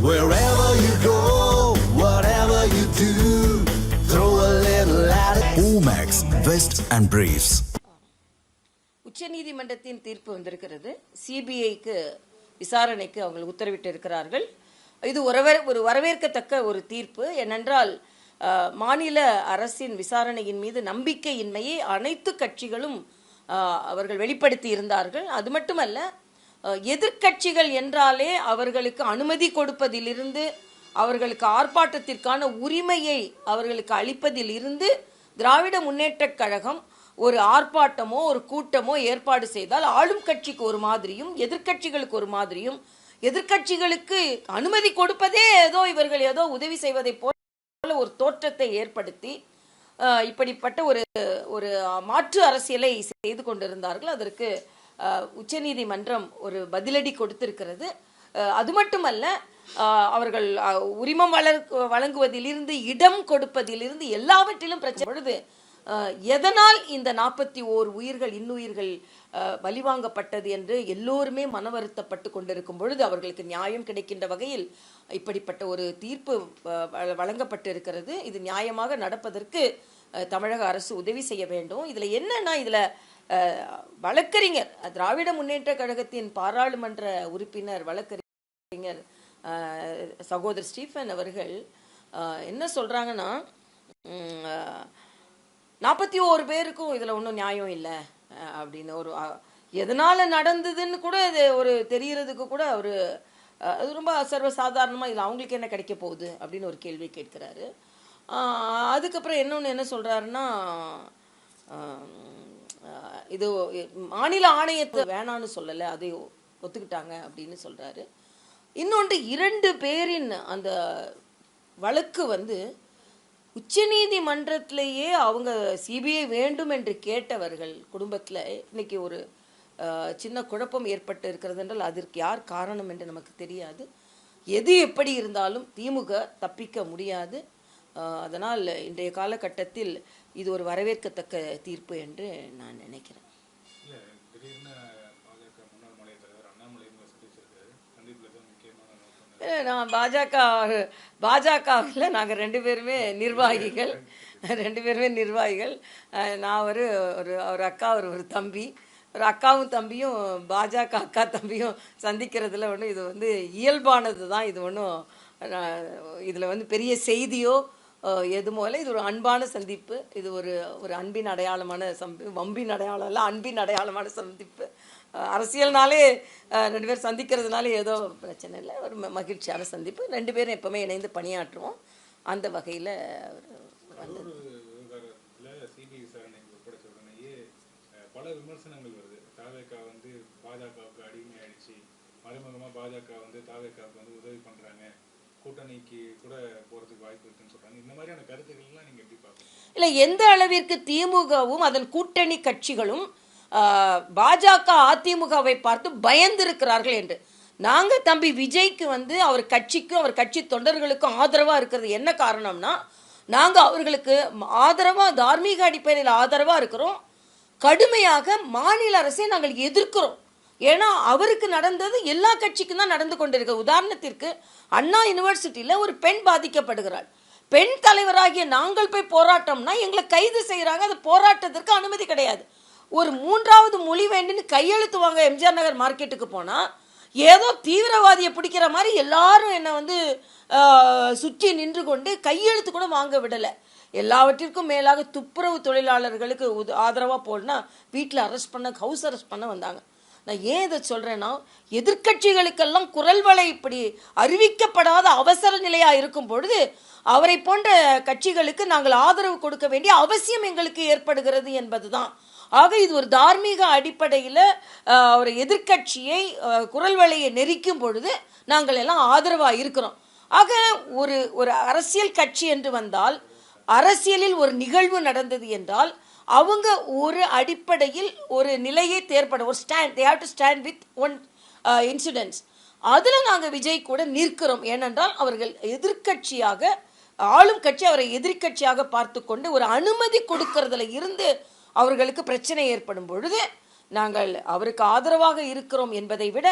Wherever you go, whatever you do, throw a little at it. Omax, Vest and Briefs. உச்சநீதிமன்றத்தின் தீர்ப்பு வந்திருக்கிறது. சிபிஐக்கு விசாரணைக்கு அவங்க உத்தரவிட்டு இருக்கிறார்கள். இது ஒரு வரவேற்கத்தக்க ஒரு தீர்ப்பு. ஏனென்றால் மாநில அரசின் விசாரணையின் மீது நம்பிக்கையின்மையை அனைத்து கட்சிகளும் அவர்கள் வெளிப்படுத்தி இருந்தார்கள். அது மட்டுமல்ல, எதிர்கட்சிகள் என்றாலே அவர்களுக்கு அனுமதி கொடுப்பதிலிருந்து, அவர்களுக்கு ஆர்ப்பாட்டத்திற்கான உரிமையை அவர்களுக்கு அளிப்பதில் இருந்து திராவிட முன்னேற்றக் கழகம் ஒரு ஆர்ப்பாட்டமோ ஒரு கூட்டமோ ஏற்பாடு செய்தால் ஆளும் கட்சிக்கு ஒரு மாதிரியும் எதிர்கட்சிகளுக்கு ஒரு மாதிரியும், எதிர்கட்சிகளுக்கு அனுமதி கொடுப்பதே இவர்கள் ஏதோ உதவி செய்வதை போல ஒரு தோற்றத்தை ஏற்படுத்தி இப்படிப்பட்ட ஒரு மாற்று அரசியலை செய்து கொண்டிருந்தார்கள். அதற்கு உச்சநீதிமன்றம் ஒரு பதிலடி கொடுத்திருக்கிறது. அது மட்டுமல்ல, அவர்கள் உரிமம் வழங்குவதிலிருந்து, இடம் கொடுப்பதிலிருந்து எல்லாவற்றிலும் பிரச்சனை பொழுது எதனால் இந்த 41 உயிர்கள் இன்னுயிர்கள் பலிவாங்கப்பட்டது என்று எல்லோருமே மன வருத்தப்பட்டு கொண்டிருக்கும் பொழுது அவர்களுக்கு நியாயம் கிடைக்கின்ற வகையில் இப்படிப்பட்ட ஒரு தீர்ப்பு வழங்கப்பட்டிருக்கிறது. இது நியாயமாக நடப்பதற்கு தமிழக அரசு உதவி செய்ய வேண்டும். இதுல என்னன்னா, இதுல வழக்கறிஞர், திராவிட முன்னேற்ற கழகத்தின் பாராளுமன்ற உறுப்பினர் வழக்கறிஞர் சகோதரர் ஸ்டீஃபன் அவர்கள் என்ன சொல்றாங்கன்னா, 41 பேருக்கும் இதுல ஒன்றும் நியாயம் இல்லை அப்படின்னு, ஒரு எதனால நடந்ததுன்னு கூட இது ஒரு தெரியறதுக்கு கூட ஒரு அது ரொம்ப சர்வசாதாரணமா இதில் அவங்களுக்கு என்ன கிடைக்க போகுது அப்படின்னு ஒரு கேள்வி கேட்கிறாரு. அதுக்கப்புறம் என்ன சொல்றாருன்னா, இது மாநில ஆணையத்தை வேணான்னு சொல்லலை, அதை ஒத்துக்கிட்டாங்க அப்படின்னு சொல்றாரு. இன்னொன்று, 2 பேரின் அந்த வழக்கு உச்சநீதிமன்றத்திலேயே அவங்க சிபிஐ வேண்டும் என்று கேட்டவர்கள் குடும்பத்தில் இன்னைக்கு ஒரு சின்ன குழப்பம் ஏற்பட்டு இருக்கிறது என்றால் அதற்கு யார் காரணம் என்று நமக்கு தெரியாது. எது எப்படி இருந்தாலும் திமுக தப்பிக்க முடியாது. அதனால் இன்றைய காலகட்டத்தில் இது ஒரு வரவேற்கத்தக்க தீர்ப்பு என்று நான் நினைக்கிறேன். நான் பாஜகவில் நாங்கள் 2 பேருமே நிர்வாகிகள். நான் ஒரு அக்கா, ஒரு தம்பி, ஒரு அக்காவும் தம்பியும் பாஜக அக்கா தம்பியும் சந்திக்கிறதுல இது இயல்பானது தான். இது ஒன்றும் இதில் பெரிய செய்தியோ எதுமோ இல்லை. இது ஒரு அன்பான சந்திப்பு. இது ஒரு அன்பின் அடையாளமான வம்பின் அடையாளம் இல்லை, அன்பின் அடையாளமான சந்திப்பு. அரசியல்னாலே 2 பேர் சந்திக்கிறதுனால ஏதோ பிரச்சனை இல்லை, ஒரு மகிழ்ச்சியான சந்திப்பு. 2 பேரும் எப்பவுமே இணைந்து பணியாற்றுவோம். அந்த வகையில் பல விமர்சனங்கள் வருது. தாவேகா பாஜகவுக்கு அடிமையாயிடுச்சு, மறைமுகமா பாஜக தாவேகாவுக்கு உதவி பண்றாங்க, கூட்டணிக்கு கூட போறதுக்கு வாய்ப்பு இருக்குன்னு சொல்றாங்க. இந்த மாதிரியான கருத்துக்கள்லாம் நீங்க எப்படி பாக்குறீங்க? இல்லை, எந்த அளவிற்கு திமுகவும் அதன் கூட்டணி கட்சிகளும் பாஜக அதிமுகவை பார்த்து பயந்திருக்கிறார்கள் என்று. நாங்க தம்பி விஜய்க்கு அவர் கட்சிக்கும் அவர் கட்சி தொண்டர்களுக்கும் ஆதரவா இருக்கிறது என்ன காரணம்னா, நாங்க அவர்களுக்கு ஆதரவா, தார்மீக அடிப்படையில் ஆதரவா இருக்கிறோம். கடுமையாக மாநில அரசை நாங்கள் எதிர்க்கிறோம். ஏன்னா அவருக்கு நடந்தது எல்லா கட்சிக்கும் தான் நடந்து கொண்டிருக்கு. உதாரணத்திற்கு அண்ணா யூனிவர்சிட்டியில ஒரு பெண் பாதிக்கப்படுகிறாள். பெண் தலைவராகிய நாங்கள் போய் போராட்டம்னா எங்களை கைது செய்யறாங்க. அது போராட்டத்திற்கு அனுமதி கிடையாது. ஒரு 3வது மொழி வேண்டுன்னு கையெழுத்து வாங்க எம்ஜிஆர் நகர் மார்க்கெட்டுக்கு போனா ஏதோ தீவிரவாதியை பிடிக்கிற மாதிரி எல்லாரும் என்னை சுற்றி நின்று கொண்டு கையெழுத்து கூட வாங்க விடலை. எல்லாவற்றிற்கும் மேலாக துப்புரவு தொழிலாளர்களுக்கு ஆதரவாக போடனா வீட்டில் ஹவுஸ் அரெஸ்ட் பண்ண வந்தாங்க. நான் ஏன் இதை சொல்றேன்னா, எதிர்கட்சிகளுக்கெல்லாம் குரல் வலை இப்படி அறிவிக்கப்படாத அவசர நிலையாக இருக்கும் பொழுது அவரை போன்ற கட்சிகளுக்கு நாங்கள் ஆதரவு கொடுக்க வேண்டிய அவசியம் எங்களுக்கு ஏற்படுகிறது என்பதுதான். ஆக இது ஒரு தார்மீக அடிப்படையில் ஒரு எதிர்கட்சியை குரல் வலையை நெரிக்கும் பொழுது நாங்கள் எல்லாம் ஆதரவாக இருக்கிறோம். ஆக ஒரு அரசியல் கட்சி என்று வந்தால், அரசியலில் ஒரு நிகழ்வு நடந்தது என்றால் அவங்க ஒரு அடிப்படையில் ஒரு நிலையை தேர்ப்பட ஒரு stand, they have to stand with one incidents. அதில் நாங்கள் விஜய் கூட நிற்கிறோம். ஏனென்றால் அவர்கள் எதிர்கட்சியாக, ஆளும் கட்சி அவரை எதிர்கட்சியாக பார்த்து கொண்டு ஒரு அனுமதி கொடுக்கறதுல இருந்து அவர்களுக்கு பிரச்சனை ஏற்படும் பொழுது நாங்கள் அவருக்கு ஆதரவாக இருக்கிறோம் என்பதை விட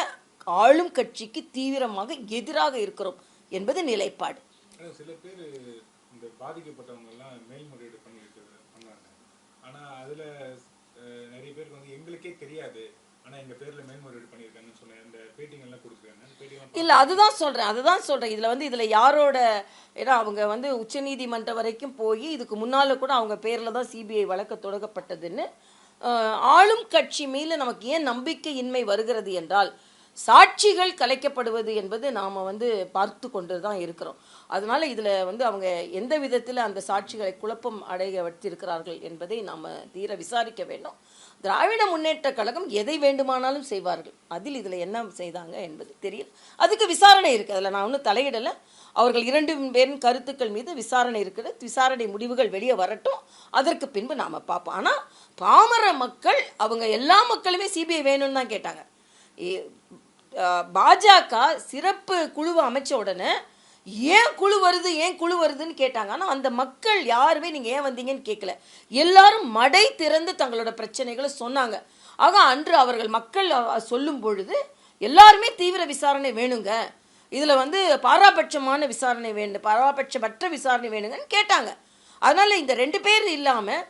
ஆளும் கட்சிக்கு தீவிரமாக எதிராக இருக்கிறோம். என்பது நிலைப்பாடு. சில பேர் இந்த பாதிக்கப்பட்டவங்க எல்லாம் மேல்முறையீடு பண்ணாங்க. ஆனா அதுல நிறைய பேருக்கு வந்து எங்களுக்கே தெரியாது, ஆனா எங்க பேர்ல மேல்முறையீடு பண்ணியிருக்காங்கன்னு சொன்ன அந்த பேட்டிங்கெல்லாம் கொடுத்துருக்காங்க. இல்ல அதுதான் சொல்றேன் இதுல யாரோட, ஏன்னா அவங்க வந்து உச்சநீதிமன்றம் வரைக்கும் போய் இதுக்கு முன்னால கூட அவங்க பேர்ல தான் சிபிஐ வழக்கு தொடங்கப்பட்டதுன்னு. ஆளும் கட்சி மீது நமக்கு ஏன் நம்பிக்கையின்மை வருகிறது என்றால், சாட்சிகள் கலைக்கப்படுவது என்பது நாம் வந்து பார்த்து கொண்டு தான் இருக்கிறோம். அதனால இதில் வந்து அவங்க எந்த விதத்தில் அந்த சாட்சிகளை குழப்பம் அடைய வைத்திருக்கிறார்கள் என்பதை நாம் தீர விசாரிக்க வேண்டும். திராவிட முன்னேற்ற கழகம் எதை வேண்டுமானாலும் செய்வார்கள், அதில் இதில் என்ன செய்தாங்க என்பது தெரியல. அதுக்கு விசாரணை இருக்குது, அதில் நான் ஒன்றும் தலையிடலை. அவர்கள் 2 பேரின் கருத்துக்கள் மீது விசாரணை இருக்குது. விசாரணை முடிவுகள் வெளியே வரட்டும், அதற்கு பின்பு நாம் பார்ப்போம். ஆனால் பாமர மக்கள், அவங்க எல்லா மக்களுமே சிபிஐ வேணும்னு தான் கேட்டாங்க. பாஜக சிறப்பு குழுவை அமைச்ச உடனே ஏன் குழு வருதுன்னு கேட்டாங்க. ஆனால் அந்த மக்கள் யாருமே நீங்கள் ஏன் வந்தீங்கன்னு கேட்கல. எல்லாரும் மடை திறந்து தங்களோட பிரச்சனைகளை சொன்னாங்க. ஆக அன்று அவர்கள் மக்கள் சொல்லும் பொழுது எல்லாருமே தீவிர விசாரணை வேணுங்க, இதில் வந்து பாராபட்சமான விசாரணை வேண்டும், பாராபட்சமற்ற விசாரணை வேணுங்கன்னு கேட்டாங்க. அதனால் இந்த 2 பேர் இல்லாமல்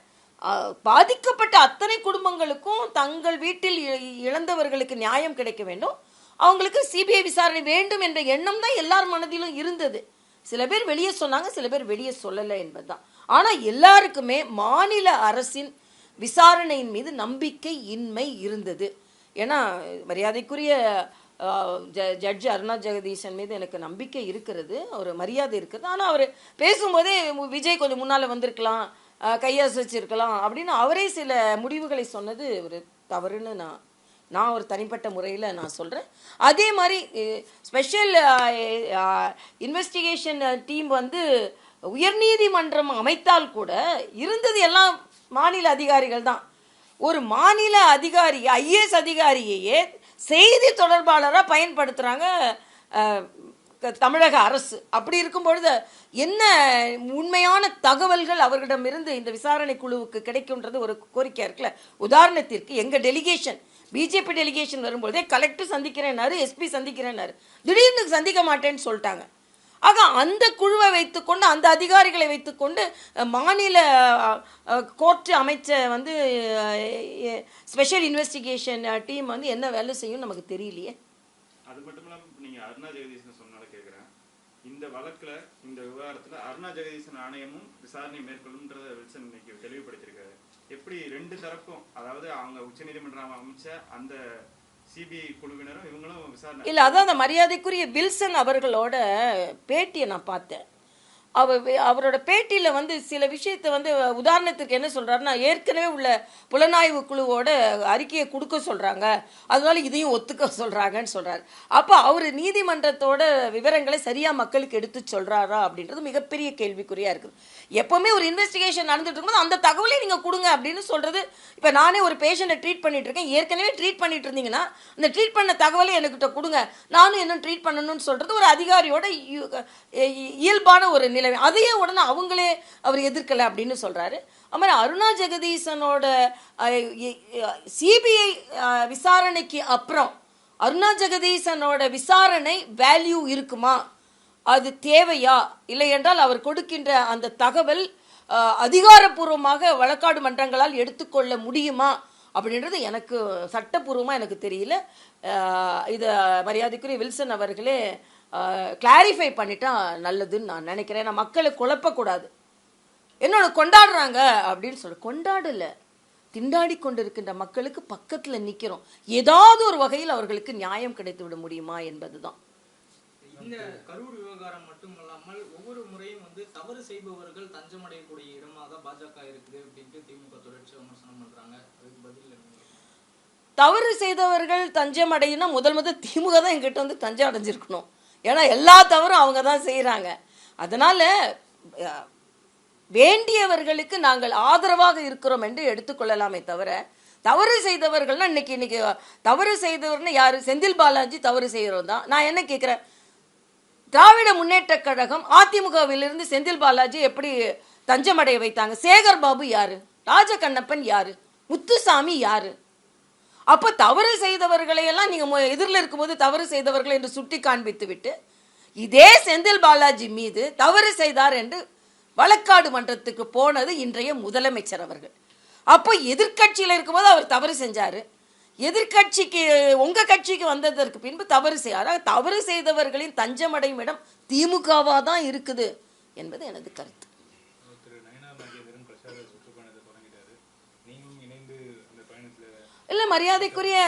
பாதிக்கப்பட்ட அத்தனை குடும்பங்களுக்கும் தங்கள் வீட்டில் இழந்தவர்களுக்கு நியாயம் கிடைக்க வேண்டும், அவங்களுக்கு சிபிஐ விசாரணை வேண்டும் என்ற எண்ணம் தான் எல்லார் மனதிலும் இருந்தது. சில பேர் வெளியே சொன்னாங்க, சில பேர் வெளியே சொல்லலை என்பதுதான். ஆனால் எல்லாருக்குமே மாநில அரசின் விசாரணையின் மீது நம்பிக்கை இன்மை இருந்தது. ஏன்னா மரியாதைக்குரிய ஜட்ஜ் அருணா ஜெகதீசன் மீது எனக்கு நம்பிக்கை இருக்கிறது, ஒரு மரியாதை இருக்கிறது. ஆனால் அவர் பேசும்போதே விஜய் கொஞ்சம் முன்னால் வந்திருக்கலாம், கையசைச்சிருக்கலாம் அப்படின்னு அவரே சில முடிவுகளை சொன்னது ஒரு தவறுன்னு நான் ஒரு தனிப்பட்ட முறையில் நான் சொல்கிறேன். அதே மாதிரி ஸ்பெஷல் இன்வெஸ்டிகேஷன் டீம் வந்து உயர்நீதிமன்றம் அமைத்தால் கூட இருந்தது எல்லாம் மாநில அதிகாரிகள் தான். ஒரு மாநில அதிகாரி, ஐஏஎஸ் அதிகாரியையே செய்தி தொடர்பாளராக பயன்படுத்துகிறாங்க தமிழக அரசு. அப்படி இருக்கும் பொழுது என்ன உண்மையான தகவல்கள் அவர்களிடமிருந்து இந்த விசாரணை குழுவுக்கு கிடைக்கும்ன்றது ஒரு கோரிக்கை இருக்குல்ல. உதாரணத்திற்கு எங்கள் டெலிகேஷன், பிஜேபி டெலிகேஷன் வரும்போதே கலெக்டர் சந்திக்கிறேன்னாரு, எஸ்பி சந்திக்கிறேன்னாரு, திடீர்னு சந்திக்க மாட்டேன்னு சொல்லிட்டாங்க. ஆக அந்த குழுவை வைத்துக்கொண்டு, அந்த அதிகாரிகளை வைத்துக்கொண்டு மாநில கோர்ட்டு அமைச்ச வந்து ஸ்பெஷல் இன்வெஸ்டிகேஷன் டீம் வந்து என்ன வேலை செய்யும் நமக்கு தெரியலையே. அது மட்டும் இல்லாமல் நீங்கள் அருணா ஜெகதீசன் சொன்னால கேட்குறேன், இந்த வழக்கில், இந்த விவகாரத்தில் அருணா ஜெகதீசன் ஆணையமும் விசாரணை மேற்கொள்ளும்ன்றத வில்சன் இன்னைக்கு தெளிவுபடுத்தியிருக்காரு. எப்படி 2 தரப்பும், அதாவது அவங்க உச்சநீதிமன்றம் அமைச்ச அந்த சிபிஐ குழுவினரும் இவங்களும் விசாரணை இல்லை. அதான் அந்த மரியாதைக்குரிய வில்சன் அவர்களோட பேட்டியை நான் பார்த்தேன். அவரோட பேட்டியில் வந்து சில விஷயத்தை வந்து உதாரணத்துக்கு என்ன சொல்கிறாருன்னா, ஏற்கனவே உள்ள புலனாய்வு குழுவோட அறிக்கையை கொடுக்க சொல்கிறாங்க, அதனால இதையும் ஒத்துக்க சொல்கிறாங்கன்னு சொல்கிறார். அப்போ அவர் நீதிமன்றத்தோட விவரங்களை சரியாக மக்களுக்கு எடுத்து சொல்கிறாரா அப்படின்றது மிகப்பெரிய கேள்விக்குறியாக இருக்குது. எப்போவுமே ஒரு இன்வெஸ்டிகேஷன் நடந்துட்டு இருக்கும்போது அந்த தகவலை நீங்கள் கொடுங்க அப்படின்னு சொல்கிறது. இப்போ நானே ஒரு பேஷண்ட்டை ட்ரீட் பண்ணிட்டு இருக்கேன், ஏற்கனவே ட்ரீட் பண்ணிட்டு இருந்தீங்கன்னா அந்த ட்ரீட் பண்ண தகவலை என்கிட்ட கொடுங்க, நானும் என்ன ட்ரீட் பண்ணணும்னு சொல்கிறது ஒரு அதிகாரியோட இயல்பான ஒரு நிலை. அதையே உடனே அவங்களே அவர் எதிர்க்கலை அப்படின்னு சொல்றாரு. அப்புறம் அருணா ஜெகதீசனோட சிபிஐ விசாரணைக்கு அப்புறம் அருணா ஜெகதீசனோட விசாரணை வேல்யூ இருக்குமா, அது தேவையா, இல்லை என்றால் அவர் கொடுக்கின்ற அந்த தகவல் அதிகாரப்பூர்வமாக வழக்காடு மன்றங்களால் எடுத்துக்கொள்ள முடியுமா அப்படின்றது எனக்கு சட்டப்பூர்வமாக எனக்கு தெரியல. இதை மரியாதைக்குரிய வில்சன் அவர்களே கிளாரிஃபை பண்ணிட்டா நல்லதுன்னு நான் நினைக்கிறேன். நான் மக்களை குழப்பக்கூடாது. என்னோட கொண்டாடுறாங்க அப்படின்னு சொல்ல, கொண்டாடல, திண்டாடி கொண்டிருக்கின்ற மக்களுக்கு பக்கத்தில் நிற்கிறோம். ஏதாவது ஒரு வகையில் அவர்களுக்கு நியாயம் கிடைத்து விட முடியுமா என்பதுதான். இந்த கரூர் விவகாரம் மட்டுமல்லாமல் ஒவ்வொரு முறையும் வந்து தவறு செய்பவர்கள் தஞ்சமடையக்கூடிய இடமாக பாஜக இருக்குது அப்படின்ட்டு திமுக தொடர்ச்சி விமர்சனம் பண்றாங்க. அதுக்கு பதில் தவறு செய்தவர்கள் தஞ்சம் அடையினா முதல் திமுக தான் எங்கிட்ட வந்து தஞ்சம் அடைஞ்சிருக்கணும். ஏன்னா எல்லா தவறும் அவங்க தான் செய்கிறாங்க. அதனால் வேண்டியவர்களுக்கு நாங்கள் ஆதரவாக இருக்கிறோம் என்று எடுத்துக்கொள்ளலாமே தவிர, தவறு செய்தவர்கள்னா இன்னைக்கு தவறு செய்தவர்னு யார்? செந்தில் பாலாஜி தவறு செய்கிறோம் தான். நான் என்ன கேட்குறேன், திராவிட முன்னேற்ற கழகம் அதிமுகவிலிருந்து செந்தில் பாலாஜி எப்படி தஞ்சமடைய வைத்தாங்க? சேகர் பாபு யாரு? ராஜகண்ணப்பன் யாரு? முத்துசாமி யாரு? அப்போ தவறு செய்தவர்களை எல்லாம் நீங்கள் எதிரில் இருக்கும்போது தவறு செய்தவர்கள் என்று சுட்டி காண்பித்து விட்டு இதே செந்தில் பாலாஜி மீது தவறு செய்தார் என்று வழக்காடு மன்றத்துக்கு போனது இன்றைய முதலமைச்சர் அவர்கள். அப்போ எதிர்க்கட்சியில் இருக்கும்போது அவர் தவறு செஞ்சாரு, எதிர்க்கட்சிக்கு உங்க கட்சிக்கு வந்ததற்கு பின்பு தவறு செய்யார். தவறு செய்தவர்களின் தஞ்சமடையும் இடம் திமுகவா தான் இருக்குது என்பது எனது கருத்து. இல்லை, மரியாதைக்குரிய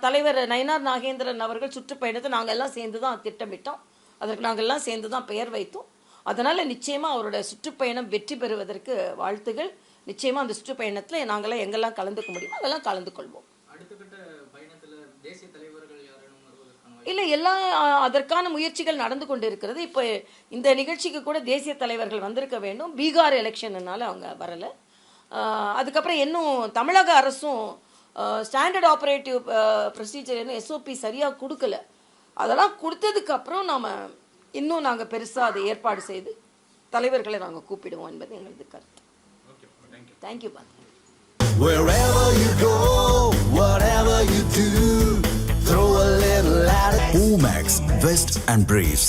தலைவர் நயினார் நாகேந்திரன் அவர்கள் சுற்றுப்பயணத்தை நாங்கள் எல்லாம் சேர்ந்து தான் திட்டமிட்டோம். அதற்கு நாங்கள் எல்லாம் சேர்ந்து தான் பெயர் வைத்தோம். அதனால் நிச்சயமாக அவரோட சுற்றுப்பயணம் வெற்றி பெறுவதற்கு வாழ்த்துகள். நிச்சயமாக அந்த சுற்றுப்பயணத்தில் நாங்கள்லாம் எங்கெல்லாம் கலந்துக்க முடியுமோ அதெல்லாம் கலந்து கொள்வோம். இல்லை, எல்லாம் அதற்கான முயற்சிகள் நடந்து கொண்டு இருக்கிறது. இப்போ இந்த நிகழ்ச்சிக்கு கூட தேசிய தலைவர்கள் வந்திருக்க வேண்டும். பீகார் எலெக்ஷன்னால அவங்க வரலை. அதுக்கப்புறம் இன்னும் தமிழக அரசும் ஸ்டாண்டர்ட் ஆப்ரேட்டிவ் ப்ரொசீஜர் என்ன SOP சரியாக கொடுக்கல. அதெல்லாம் கொடுத்ததுக்கப்புறம் இன்னும் நாங்கள் பெருசாக அதை ஏற்பாடு செய்து தலைவர்களை நாங்கள் கூப்பிடுவோம் என்பது எங்களது கருத்து. தேங்க்யூ பா. Wherever you go, whatever you do, throw a little at it. Omax, Vest and Briefs.